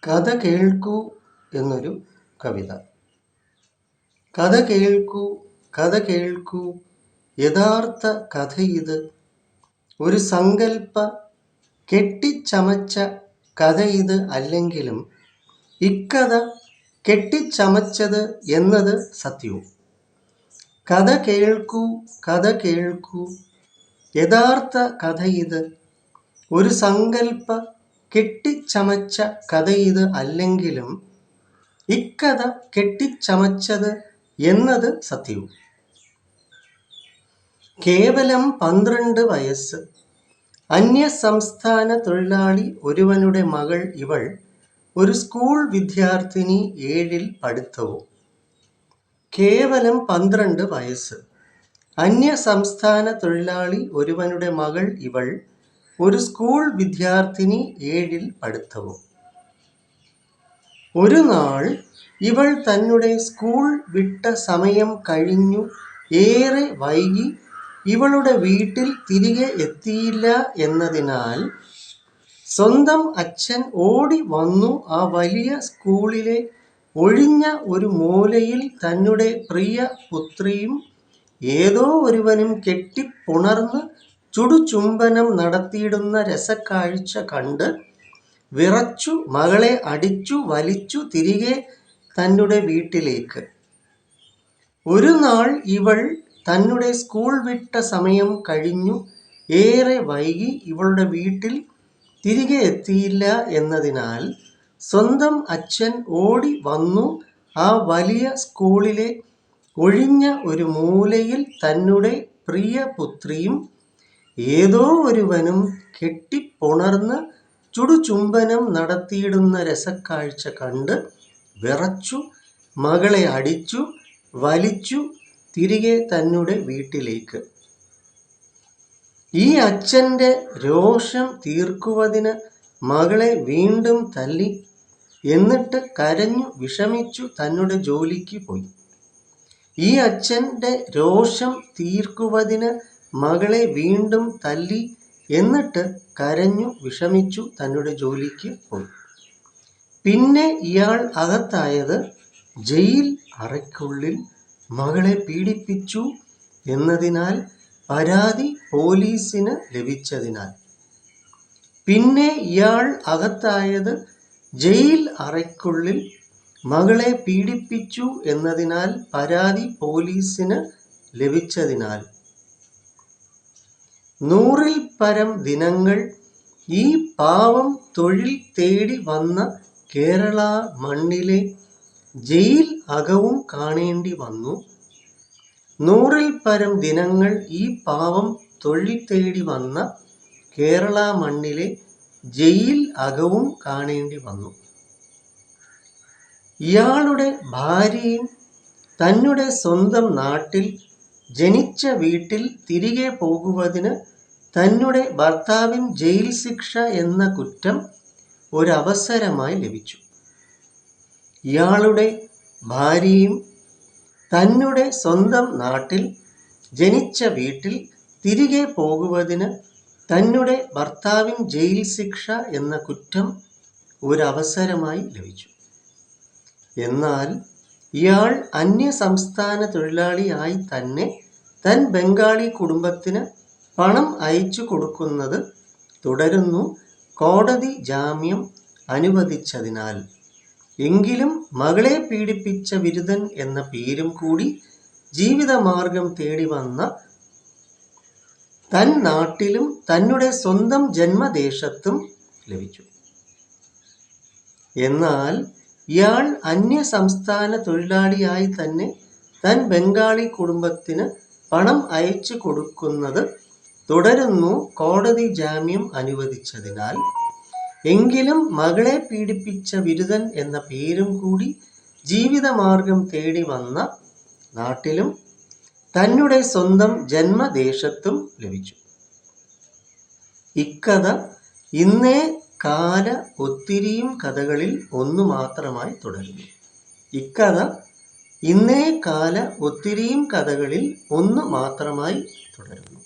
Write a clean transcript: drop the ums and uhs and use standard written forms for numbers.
കഥ കേൾക്കൂ എന്നൊരു കവിത. കഥ കേൾക്കൂ, കഥ കേൾക്കൂ, യഥാർത്ഥ കഥയിത്. ഒരു സങ്കല്പ കെട്ടിച്ചമച്ച കഥയിത് അല്ലെങ്കിലും ഇക്കഥ കെട്ടിച്ചമച്ചത് എന്നത് സത്യവും. കഥ കേൾക്കൂ, കഥ കേൾക്കൂ, യഥാർത്ഥ കഥയിത്. ഒരു സങ്കല്പ കെട്ടിച്ചമച്ച കഥയിത് അല്ലെങ്കിലും ഇക്കഥ കെട്ടിച്ചമച്ചത് എന്നത് സത്യവും. കേവലം 12 വയസ്സ്. അന്യസംസ്ഥാന തൊഴിലാളി ഒരുവനുടെ മകൾ ഇവൾ. ഒരു സ്കൂൾ വിദ്യാർത്ഥിനി, 7ൽ പഠിത്തവും. കേവലം 12 വയസ്സ്. അന്യസംസ്ഥാന തൊഴിലാളി ഒരുവനുടെ മകൾ ഇവൾ. ഒരു സ്കൂൾ വിദ്യാർത്ഥിനി, 7ൽ പഠിത്തവും. ഒരു നാൾ ഇവൾ തന്നെ സ്കൂൾ വിട്ട സമയം കഴിഞ്ഞു. ഏറെ വൈകി ഇവളുടെ വീട്ടിൽ തിരികെ എത്തിയില്ല എന്നതിനാൽ സ്വന്തം അച്ഛൻ ഓടി വന്നു. ആ വലിയ സ്കൂളിലെ ഒഴിഞ്ഞ ഒരു മൂലയിൽ തന്നെ പ്രിയ പുത്രിയും ഏതോ ഒരുവനും കെട്ടിപ്പുണർന്ന് ചുടുചുംബനം നടത്തിയിടുന്ന രസക്കാഴ്ച കണ്ട് വിറച്ചു. മകളെ അടിച്ചു വലിച്ചു തിരികെ തന്നെ വീട്ടിലേക്ക്. ഒരു നാൾ ഇവൾ തന്നെ സ്കൂൾ വിട്ട സമയം കഴിഞ്ഞു. ഏറെ വൈകി ഇവളുടെ വീട്ടിൽ തിരികെ എത്തിയില്ല എന്നതിനാൽ സ്വന്തം അച്ഛൻ ഓടി വന്നു. ആ വലിയ സ്കൂളിലെ ഒഴിഞ്ഞ ഒരു മൂലയിൽ തന്നെ പ്രിയ പുത്രിയും ഏതോ ഒരുവനും കെട്ടിപ്പുണർന്ന് ചുടുചുംബനം നടത്തിയിടുന്ന രസക്കാഴ്ച കണ്ട് വിറച്ചു. മകളെ അടിച്ചു വലിച്ചു തിരികെ തന്നെ വീട്ടിലേക്ക്. ഈ അച്ഛൻ്റെ രോഷം തീർക്കുവതിന് മകളെ വീണ്ടും തല്ലി. എന്നിട്ട് കരഞ്ഞു വിഷമിച്ചു തന്നെ ജോലിക്ക് പോയി. ഈ അച്ഛൻ്റെ രോഷം തീർക്കുവതിന് മകളെ വീണ്ടും തല്ലി. എന്നിട്ട് കരഞ്ഞു വിഷമിച്ചു തന്നെ ജോലിക്ക് പോയി. പിന്നെ ഇയാൾ അകത്തായത് ജയിൽ അറയ്ക്കുള്ളിൽ മകളെ പീഡിപ്പിച്ചു എന്നതിനാൽ പരാതി പോലീസിന് ലഭിച്ചതിനാൽ. പിന്നെ ഇയാൾ അകത്തായത് ജയിൽ അറയ്ക്കുള്ളിൽ മകളെ പീഡിപ്പിച്ചു എന്നതിനാൽ പരാതി പോലീസിന് ലഭിച്ചതിനാൽ 100-ൽ പരം ദിനങ്ങൾ ഈ പാവം തൊഴിൽ തേടി വന്ന കേരള മണ്ണിലെ ജയിൽ അകവും കാണേണ്ടി വന്നു. 100-ൽ പരം ദിനങ്ങൾ ഈ പാവം തൊഴിൽ തേടി വന്ന കേരള മണ്ണിലെ ജയിൽ അകവും കാണേണ്ടി വന്നു. ഇയാളുടെ ഭാര്യയും തന്നെ സ്വന്തം നാട്ടിൽ ജനിച്ച വീട്ടിൽ തിരികെ പോകുവതിന് തന്നെ ഭർത്താവിൻ ജയിൽ ശിക്ഷ എന്ന കുറ്റം ഒരവസരമായി ലഭിച്ചു. ഇയാളുടെ ഭാര്യയും തന്നെ സ്വന്തം നാട്ടിൽ ജനിച്ച വീട്ടിൽ തിരികെ പോകുവതിന് തന്നെ ഭർത്താവിൻ ജയിൽ ശിക്ഷ എന്ന കുറ്റം ഒരവസരമായി ലഭിച്ചു. എന്നാൽ ഇയാൾ അന്യസംസ്ഥാന തൊഴിലാളിയായി തന്നെ തൻ ബംഗാളി കുടുംബത്തിന് പണം അയച്ചു കൊടുക്കുന്നത് തുടരുന്നു. കോടതി ജാമ്യം അനുവദിച്ചതിനാൽ. എങ്കിലും മകളെ പീഡിപ്പിച്ച വിരുദ്ധൻ എന്ന പേരും കൂടി ജീവിതമാർഗം തേടി വന്ന തൻ നാട്ടിലും തന്നെ സ്വന്തം ജന്മദേശത്തും ലഭിച്ചു. എന്നാൽ ഇയാൾ അന്യസംസ്ഥാന തൊഴിലാളിയായി തന്നെ തൻ ബംഗാളി കുടുംബത്തിന് പണം അയച്ചു കൊടുക്കുന്നത് തുടരുന്നു. കോടതി ജാമ്യം അനുവദിച്ചതിനാൽ. എങ്കിലും മകളെ പീഡിപ്പിച്ച വിരുദ്ധൻ എന്ന പേരും കൂടി ജീവിതമാർഗം തേടി വന്ന നാട്ടിലും തന്നെ സ്വന്തം ജന്മദേശത്തും ലഭിച്ചു. ഇക്കഥ ഇന്നേ കാല ഒത്തിരിയും കഥകളിൽ ഒന്നു മാത്രമായി തുടരുന്നു. ഇക്കഥ ഇന്നേ കാല ഒത്തിരിയും കഥകളിൽ ഒന്ന് മാത്രമായി തുടരുന്നു.